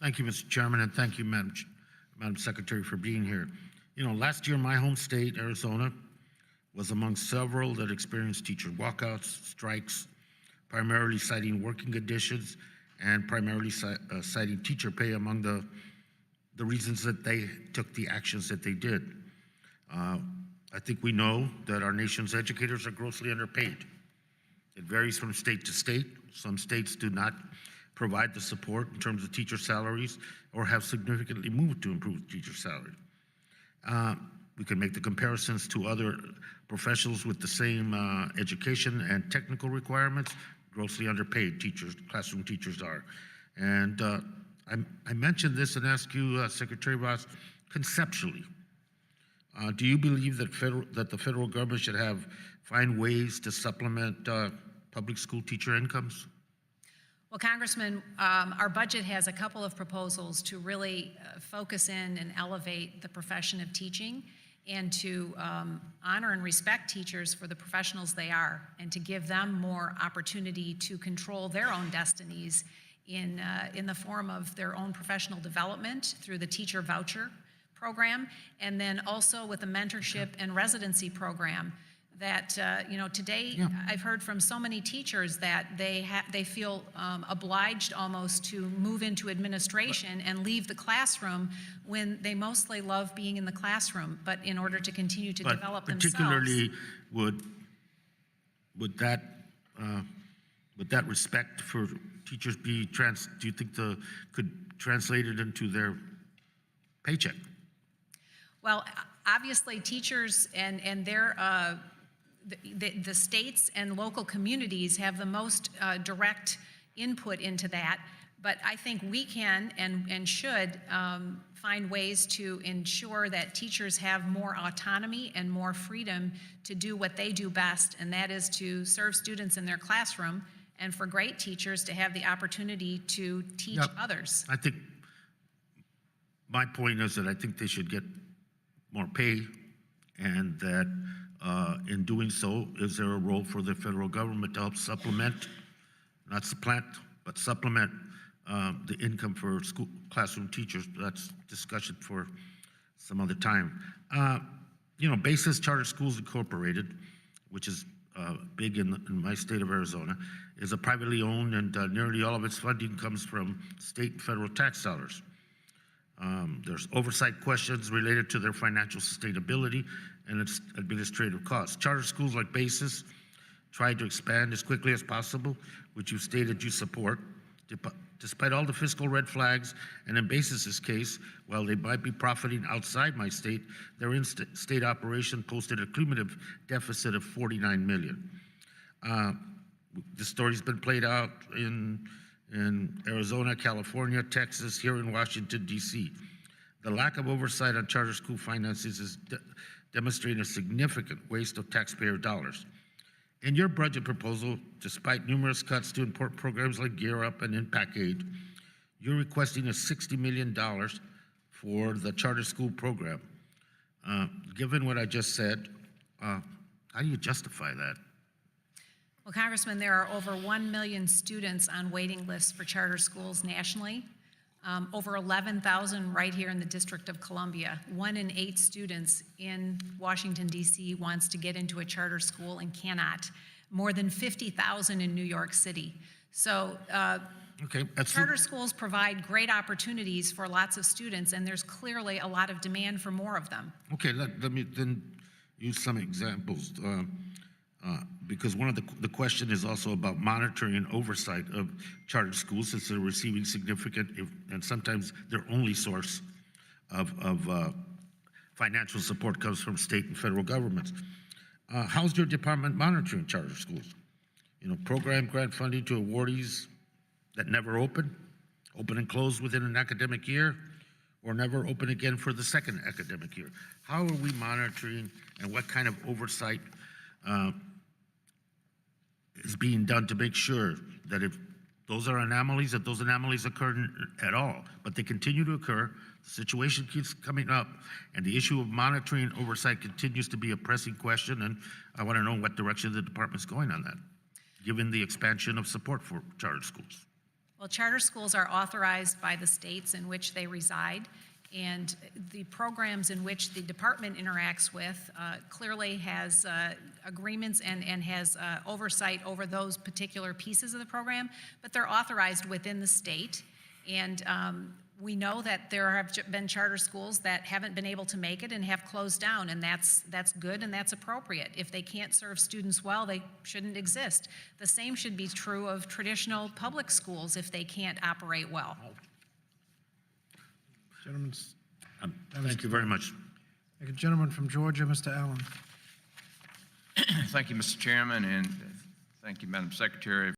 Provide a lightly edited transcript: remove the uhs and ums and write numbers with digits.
Thank you, Mr. Chairman, and thank you, Madam Secretary, for being here. You know, last year, my home state, Arizona, was among several that experienced teacher walkouts, strikes, primarily citing working conditions and primarily citing teacher pay among the reasons that they took the actions that they did. I think we know that our nation's educators are grossly underpaid. It varies from state to state. Some states do not provide the support in terms of teacher salaries or have significantly moved to improve teacher salary. We can make the comparisons to other professionals with the same education and technical requirements. Grossly underpaid teachers, classroom teachers are. And I mentioned this and ask you, Secretary Ross, conceptually, do you believe that the federal government should find ways to supplement public school teacher incomes? Well, Congressman, our budget has a couple of proposals to really focus in and elevate the profession of teaching and to honor and respect teachers for the professionals they are, and to give them more opportunity to control their own destinies in the form of their own professional development through the teacher voucher program, and then also with a mentorship and residency program that, you know, today I've heard from so many teachers that they feel obliged almost to move into administration and leave the classroom when they mostly love being in the classroom, but in order to continue to develop themselves. Particularly, would that respect for teachers be do you think could translate it into their paycheck? Well, obviously teachers and their the states and local communities have the most direct input into that, but I think we can and should find ways to ensure that teachers have more autonomy and more freedom to do what they do best, and that is to serve students in their classroom, and for great teachers to have the opportunity to teach others. I think my point is that I think they should get more pay, and that in doing so, is there a role for the federal government to help supplement, not supplant, but supplement the income for school classroom teachers? That's discussion for some other time. You know, Basis Charter Schools Incorporated, which is big in my state of Arizona, is a privately owned, and nearly all of its funding comes from state and federal tax dollars. There's oversight questions related to their financial sustainability and its administrative costs. Charter schools like Basis try to expand as quickly as possible, which you've stated you support. Despite all the fiscal red flags, and in Basis's case, while they might be profiting outside my state, their in-state operation posted a cumulative deficit of $49 million. The story's been played out in Arizona, California, Texas, here in Washington, D.C. The lack of oversight on charter school finances is demonstrating a significant waste of taxpayer dollars. In your budget proposal, despite numerous cuts to important programs like Gear Up and Impact Aid, you're requesting a $60 million for the charter school program. Given what I just said, how do you justify that? Well, Congressman, there are over 1 million students on waiting lists for charter schools nationally. Over 11,000 right here in the District of Columbia. 1 in 8 students in Washington, D.C. wants to get into a charter school and cannot. More than 50,000 in New York City. So charter schools provide great opportunities for lots of students, and there's clearly a lot of demand for more of them. Okay, let me then use some examples. Because one of the question is also about monitoring and oversight of charter schools, since they're receiving significant and sometimes their only source of financial support comes from state and federal governments. How's your department monitoring charter schools? You know, program grant funding to awardees that never open and close within an academic year, or never open again for the second academic year. How are we monitoring, and what kind of oversight is being done to make sure that if those are anomalies, that those anomalies occur at all, but they continue to occur, the situation keeps coming up, and the issue of monitoring and oversight continues to be a pressing question, and I want to know what direction the department's going on that, given the expansion of support for charter schools. Well, charter schools are authorized by the states in which they reside, and the programs in which the department interacts with clearly has agreements and has oversight over those particular pieces of the program, but they're authorized within the state. And we know that there have been charter schools that haven't been able to make it and have closed down, and that's good and that's appropriate. If they can't serve students well, they shouldn't exist. The same should be true of traditional public schools if they can't operate well. Gentleman's, Thank you very much. a gentleman from Georgia, Mr. Allen. Thank you, Mr. Chairman, and thank you, Madam Secretary,